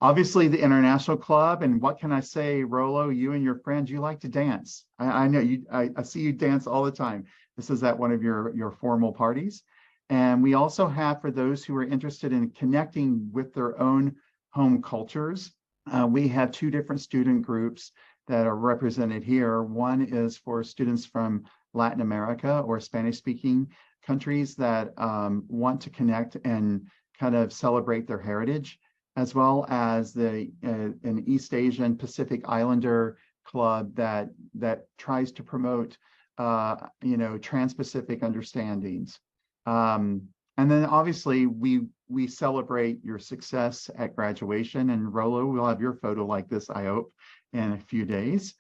Obviously, the International Club, and what can I say, Rolo, you and your friends, you like to dance. I know you, I see you dance all the time. This is at one of your formal parties. And we also have, for those who are interested in connecting with their own home cultures, we have two different student groups that are represented here. One is for students from Latin America or Spanish-speaking countries that want to connect and kind of celebrate their heritage, as well as an East Asian Pacific Islander club that tries to promote trans-Pacific understandings. And then obviously we celebrate your success at graduation, and Rolo, we'll have your photo like this, I hope, in a few days.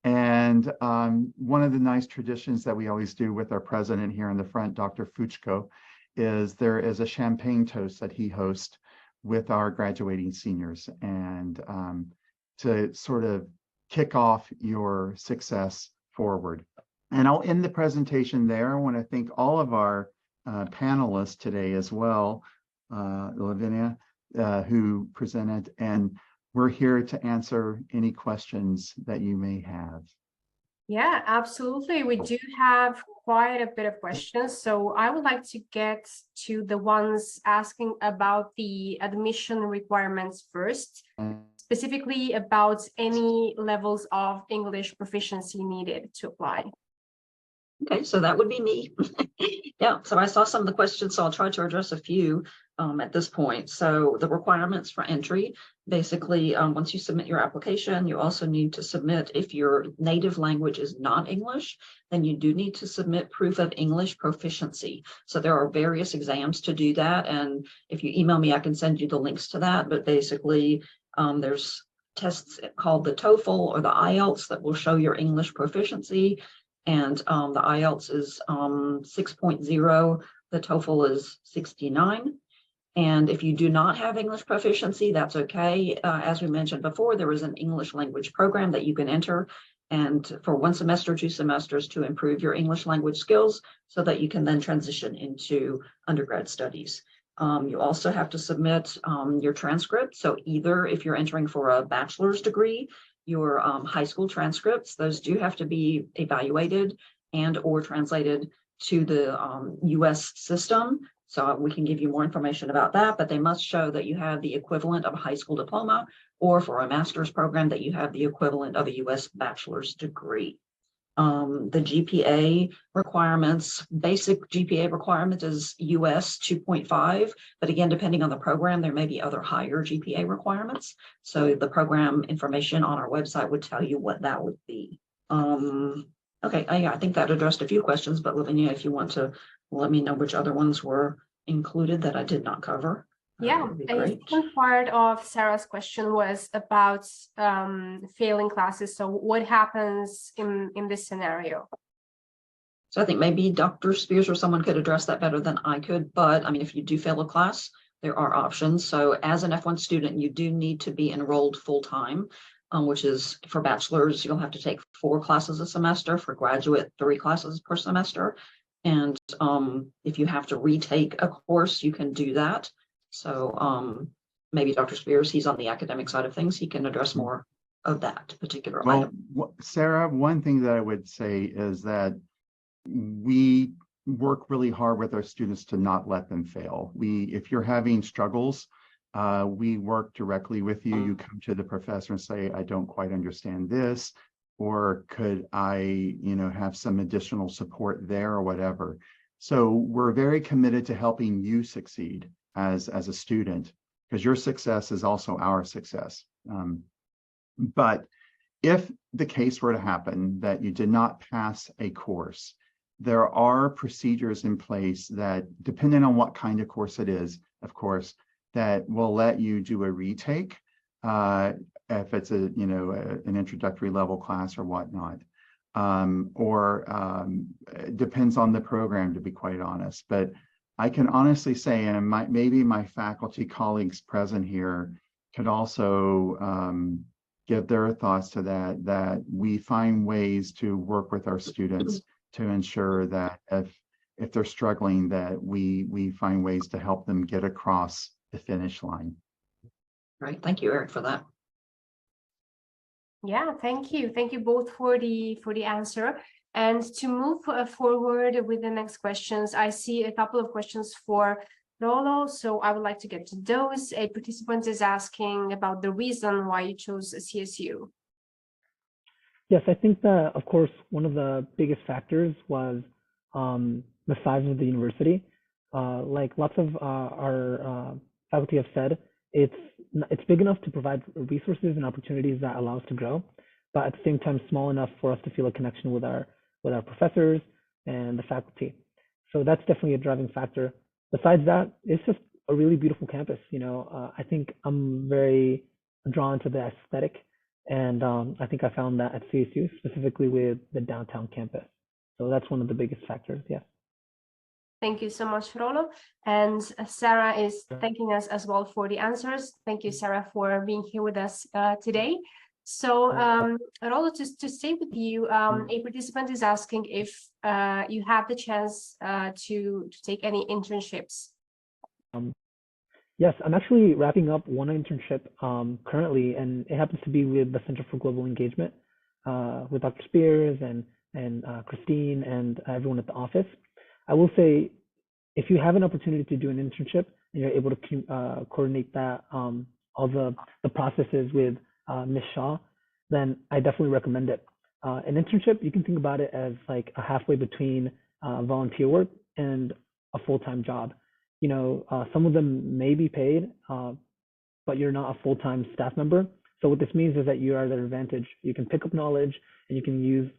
And one of the nice traditions that we always do with our president here in the front, Dr. Fuchko, is there is a champagne toast that he hosts with our graduating seniors, and to sort of kick off your success forward. And I'll end the presentation there. I want to thank all of our panelists today as well, Lavinia, who presented, and we're here to answer any questions that you may have. Yeah, absolutely. We do have quite a bit of questions. So I would like to get to the ones asking about the admission requirements first, specifically about any levels of English proficiency needed to apply. Okay, so that would be me. Yeah, so I saw some of the questions, so I'll try to address a few at this point. So the requirements for entry, basically, once you submit your application, you also need to submit, if your native language is not English, then you do need to submit proof of English proficiency. So there are various exams to do that. And if you email me, I can send you the links to that. But basically, there's tests called the TOEFL or the IELTS that will show your English proficiency. And the IELTS is 6.0, the TOEFL is 69. And if you do not have English proficiency, that's okay. As we mentioned before, there is an English language program that you can enter, and for 1 semester, 2 semesters, to improve your English language skills so that you can then transition into undergrad studies. You also have to submit your transcript. So either if you're entering for a bachelor's degree, your high school transcripts, those do have to be evaluated and or translated to the US system. So we can give you more information about that, but they must show that you have the equivalent of a high school diploma, or for a master's program that you have the equivalent of a US bachelor's degree. The GPA requirements, basic GPA requirement is US 2.5, but again, depending on the program, there may be other higher GPA requirements. So the program information on our website would tell you what that would be. Okay, I think that addressed a few questions, but Lavinia, if you want to let me know which other ones were included that I did not cover. Yeah, a second part of Sarah's question was about failing classes. So what happens in this scenario? So I think maybe Dr. Spears or someone could address that better than I could, but I mean, if you do fail a class, there are options. So as an F1 student, you do need to be enrolled full-time, which is for bachelor's, you'll have to take 4 classes a semester. For graduate, 3 classes per semester. And if you have to retake a course, you can do that. So maybe Dr. Spears, he's on the academic side of things. He can address more of that particular item. Sarah, one thing that I would say is that we work really hard with our students to not let them fail. If you're having struggles, we work directly with you. You come to the professor and say, I don't quite understand this, or could I, have some additional support there or whatever. So we're very committed to helping you succeed as a student, because your success is also our success. But if the case were to happen that you did not pass a course, there are procedures in place that, depending on what kind of course it is, of course, that will let you do a retake if it's an introductory level class or whatnot, or it depends on the program, to be quite honest. But I can honestly say, and maybe my faculty colleagues present here could also give their thoughts to that, that we find ways to work with our students to ensure that if they're struggling, that we find ways to help them get across the finish line. Right. Thank you, Eric, for that. Yeah, thank you. Thank you both for the answer. And to move forward with the next questions, I see a couple of questions for Rolo, so I would like to get to those. A participant is asking about the reason why you chose CSU. Yes, I think that, of course, one of the biggest factors was the size of the university. Like lots of our faculty have said, it's big enough to provide resources and opportunities that allow us to grow, but at the same time small enough for us to feel a connection with our professors and the faculty. So that's definitely a driving factor. Besides that, it's just a really beautiful campus. You know, I think I'm very drawn to the aesthetic, and I think I found that at CSU, specifically with the downtown campus. So that's one of the biggest factors. Yeah. Thank you so much, Rolo. And Sarah is thanking us as well for the answers. Thank you, Sarah, for being here with us today. So, Rolo, to stay with you, a participant is asking if you have the chance to take any internships. Yes, I'm actually wrapping up one internship currently, and it happens to be with the Center for Global Engagement with Dr. Spears and Christine and everyone at the office. I will say, if you have an opportunity to do an internship and you're able to coordinate that, all the processes with Ms. Shaw, then I definitely recommend it. An internship, you can think about it as like a halfway between volunteer work and a full-time job. You know, some of them may be paid, but you're not a full-time staff member. So what this means is that you are at an advantage. You can pick up knowledge and you can use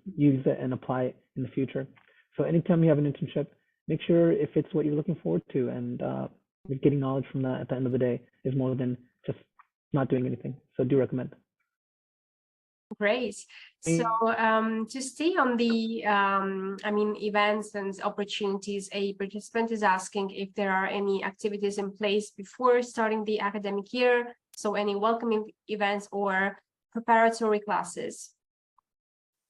it and apply it in the future. So anytime you have an internship, make sure if it's what you're looking forward to, and getting knowledge from that at the end of the day is more than just not doing anything. So do recommend. Great. So to stay on the, events and opportunities, a participant is asking if there are any activities in place before starting the academic year. So any welcoming events or preparatory classes.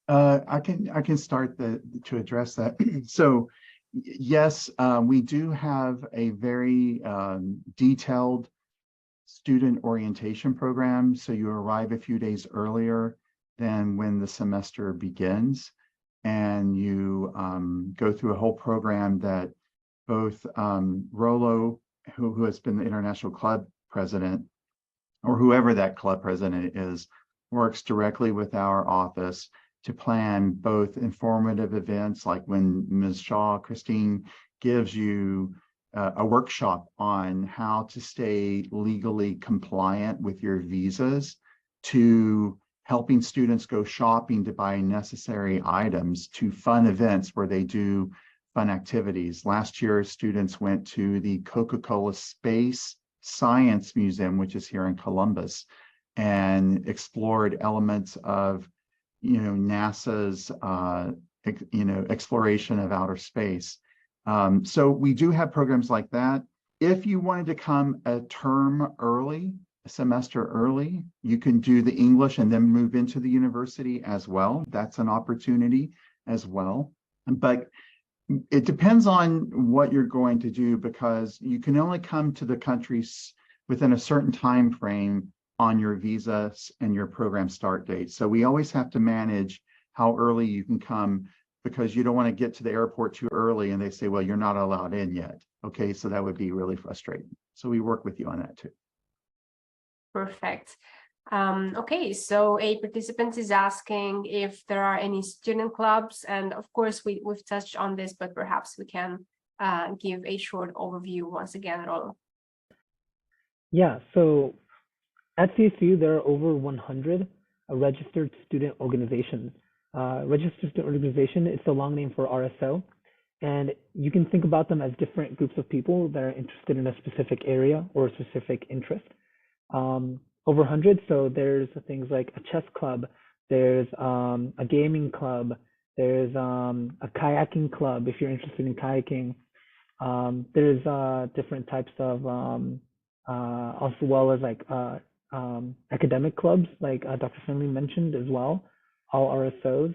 I can start to address that. So yes, we do have a very detailed student orientation program. So you arrive a few days earlier than when the semester begins, and you go through a whole program that both Rolo, who has been the international club president, or whoever that club president is, works directly with our office to plan both informative events, like when Ms. Shaw, Christine, gives you a workshop on how to stay legally compliant with your visas, to helping students go shopping to buy necessary items, to fun events where they do fun activities. Last year, students went to the Coca-Cola Space Science Museum, which is here in Columbus, and explored elements of NASA's exploration of outer space. So we do have programs like that. If you wanted to come a term early, a semester early, you can do the English and then move into the university as well. That's an opportunity as well. But it depends on what you're going to do, because you can only come to the countries within a certain time frame on your visas and your program start date. So we always have to manage how early you can come, because you don't want to get to the airport too early and they say, well, you're not allowed in yet. Okay, so that would be really frustrating. So we work with you on that too. Perfect. Okay, so a participant is asking if there are any student clubs, and of course we've touched on this, but perhaps we can give a short overview once again, Rolo. Yeah, so at CSU, there are over 100 registered student organizations. Registered student organization, it's the long name for RSO. And you can think about them as different groups of people that are interested in a specific area or a specific interest. Over 100, so there's things like a chess club, there's a gaming club, there's a kayaking club if you're interested in kayaking. There's different types of as well as like academic clubs, like Dr. Finley mentioned as well, all RSOs.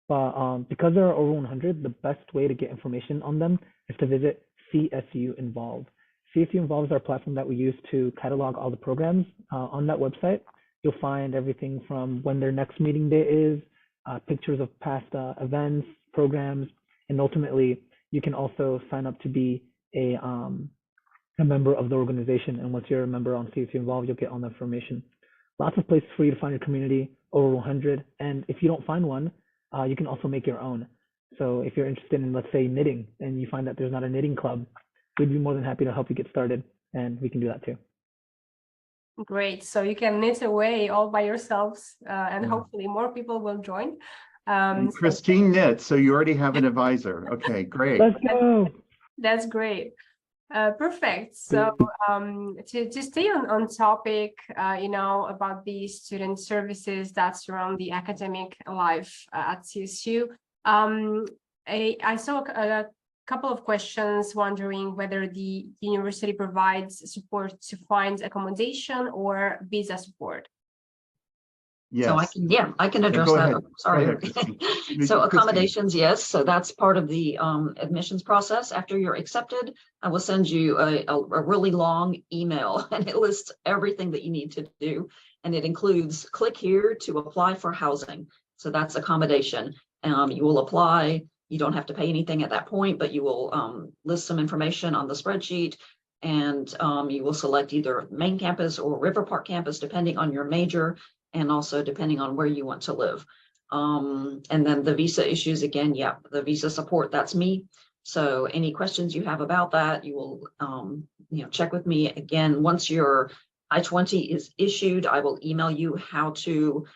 But because there are over 100, the best way to get information on them is to visit CSU Involve. CSU Involve is our platform that we use to catalog all the programs. On that website, you'll find everything from when their next meeting day is, pictures of past events, programs, and ultimately, you can also sign up to be a member of the organization. And once you're a member on CSU Involve, you'll get all the information. Lots of places for you to find your community, over 100. And if you don't find one, you can also make your own. So if you're interested in, let's say, knitting, and you find that there's not a knitting club, we'd be more than happy to help you get started, and we can do that too. Great. So you can knit away all by yourselves, and hopefully more people will join. And Christine knits, so you already have an advisor. Okay, great. Let's go. That's great. Perfect. So to stay on topic, about the student services that surround the academic life at CSU, I saw a couple of questions wondering whether the university provides support to find accommodation or visa support. Yes. So I can address go that. ahead. Sorry. Go ahead, So accommodations, yes. So that's part of the admissions process. After you're accepted, I will send you a really long email, and it lists everything that you need to do. And it includes click here to apply for housing. So that's accommodation. You will apply. You don't have to pay anything at that point, but you will list some information on the spreadsheet, and you will select either main campus or River Park campus, depending on your major, and also depending on where you want to live. And then the visa issues, again, the visa support, that's me. So any questions you have about that, you will check with me. Again, once your I-20 is issued, I will email you how to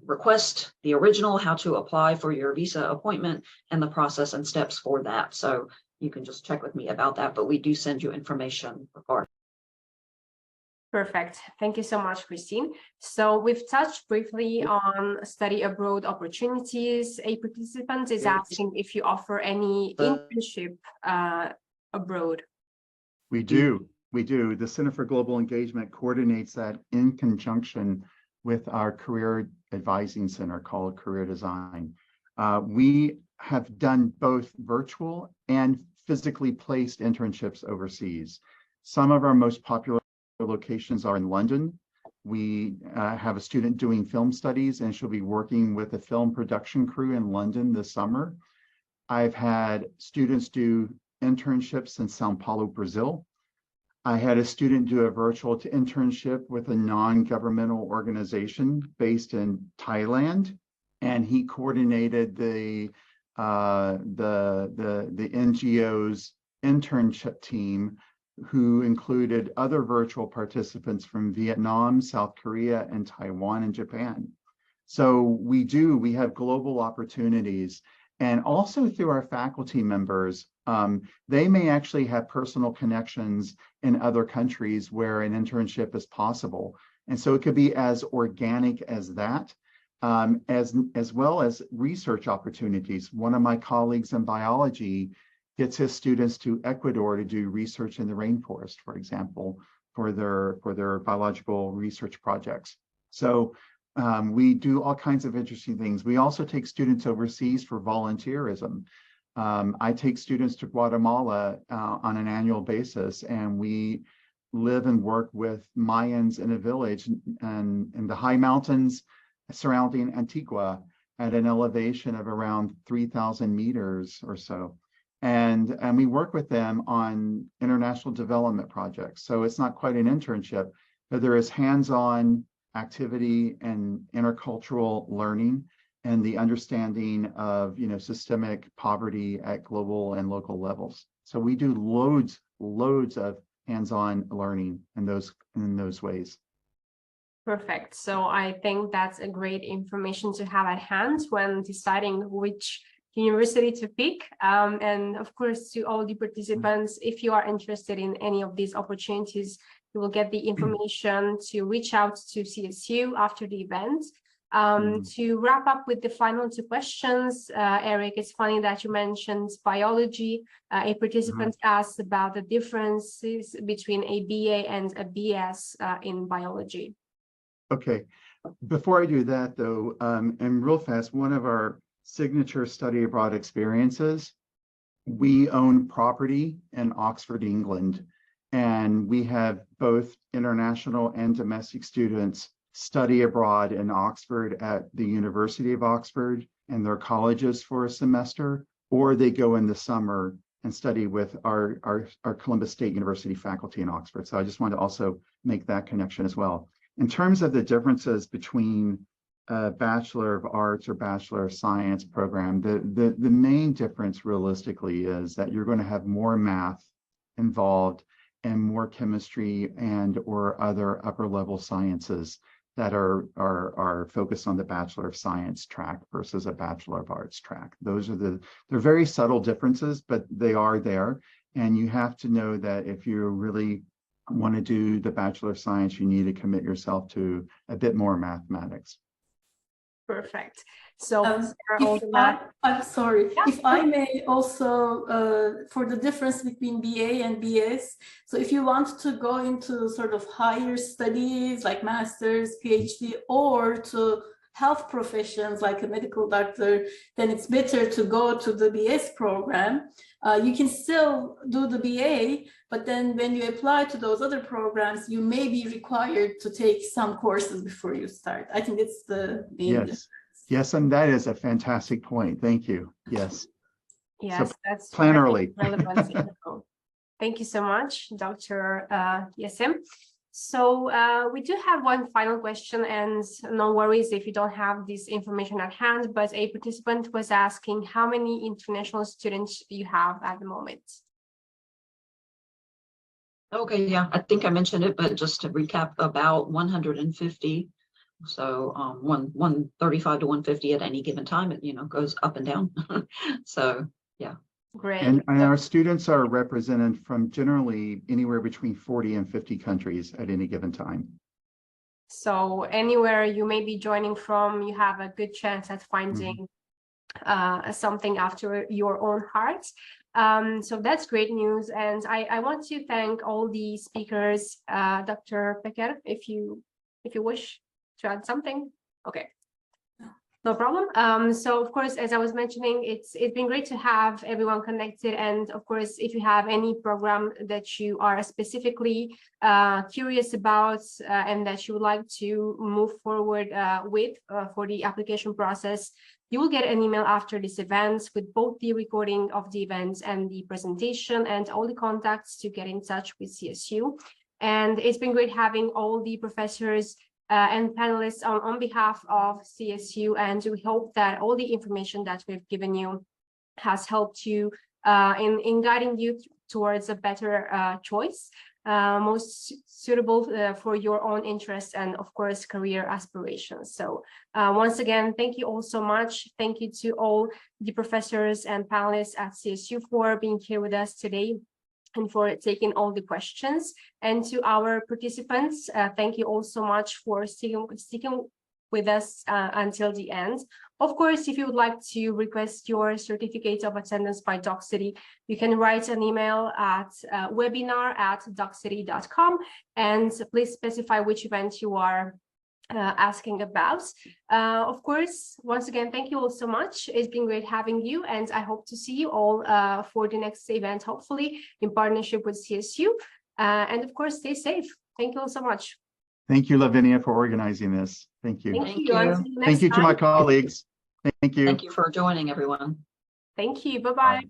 request the original, how to apply for your visa appointment, and the process and steps for that. So you can just check with me about that, but we do send you information regarding. Perfect. Thank you so much, Christine. So we've touched briefly on study abroad opportunities. A participant is asking if you offer any internship abroad. We do. The Center for Global Engagement coordinates that in conjunction with our career advising center called Career Design. We have done both virtual and physically placed internships overseas. Some of our most popular locations are in London. We have a student doing film studies, and she'll be working with a film production crew in London this summer. I've had students do internships in Sao Paulo, Brazil. I had a student do a virtual internship with a non-governmental organization based in Thailand, and he coordinated the NGO's internship team, who included other virtual participants from Vietnam, South Korea, and Taiwan and Japan. So we have global opportunities. And also through our faculty members, they may actually have personal connections in other countries where an internship is possible. And so it could be as organic as that, as well as research opportunities. One of my colleagues in biology gets his students to Ecuador to do research in the rainforest, for example, for their biological research projects. So we do all kinds of interesting things. We also take students overseas for volunteerism. I take students to Guatemala on an annual basis, and we live and work with Mayans in a village in the high mountains surrounding Antigua at an elevation of around 3,000 meters or so. And we work with them on international development projects. So it's not quite an internship, but there is hands-on activity and intercultural learning and the understanding of systemic poverty at global and local levels. So we do loads of hands-on learning in those ways. Perfect. So I think that's a great information to have at hand when deciding which university to pick. And of course, to all the participants, if you are interested in any of these opportunities, you will get the information to reach out to CSU after the event. To wrap up with the final two questions, Eric, it's funny that you mentioned biology. A participant asked about the differences between a BA and a BS in biology. Okay, before I do that though, and real fast, one of our signature study abroad experiences, we own property in Oxford, England, and we have both international and domestic students study abroad in Oxford at the University of Oxford and their colleges for a semester, or they go in the summer and study with our Columbus State University faculty in Oxford. So I just wanted to also make that connection as well. In terms of the differences between a Bachelor of Arts or Bachelor of Science program, the main difference realistically is that you're going to have more math involved and more chemistry and or other upper level sciences that are focused on the Bachelor of Science track versus a Bachelor of Arts track. Those are they're very subtle differences, but they are there. And you have to know that if you really want to do the Bachelor of Science, you need to commit yourself to a bit more mathematics. Perfect. So I'm sorry, yeah. if I may also, for the difference between BA and BS, so if you want to go into sort of higher studies like master's, PhD, or to health professions like a medical doctor, then it's better to go to the BS program. You can still do the BA, but then when you apply to those other programs, you may be required to take some courses before you start. I think it's the main difference. Yes, and that is a fantastic point. Thank you. Yes. Yes, so that's plan early. Relevant. Thank you so much, Dr. Yasim. So we do have one final question, and no worries if you don't have this information at hand, but a participant was asking how many international students you have at the moment. Okay, yeah, I think I mentioned it, but just to recap, about 150. So 135 to 150 at any given time. It goes up and down. So yeah. Great. And our students are represented from generally anywhere between 40 and 50 countries at any given time. So anywhere you may be joining from, you have a good chance at finding something after your own heart. So that's great news. And I want to thank all the speakers. Dr. Peker, if you wish to add something. Okay. No problem. So of course, as I was mentioning, it's been great to have everyone connected. And of course, if you have any program that you are specifically curious about and that you would like to move forward with for the application process, you will get an email after this event with both the recording of the event and the presentation and all the contacts to get in touch with CSU. And it's been great having all the professors and panelists on behalf of CSU, and we hope that all the information that we've given you has helped you in guiding you towards a better choice, most suitable for your own interests and of course career aspirations. So once again, thank you all so much. Thank you to all the professors and panelists at CSU for being here with us today and for taking all the questions. And to our participants, thank you all so much for sticking with us until the end. Of course, if you would like to request your certificate of attendance by Docsity, you can write an email at webinar@docsity.com, and please specify which event you are asking about. Of course, once again, thank you all so much. It's been great having you, and I hope to see you all for the next event, hopefully in partnership with CSU. And of course, stay safe. Thank you all so much. Thank you, Lavinia, for organizing this. Thank you. Thank you. Until next Thank you to my colleagues. Thank you. Thank you for joining, everyone. Thank you. Bye-bye.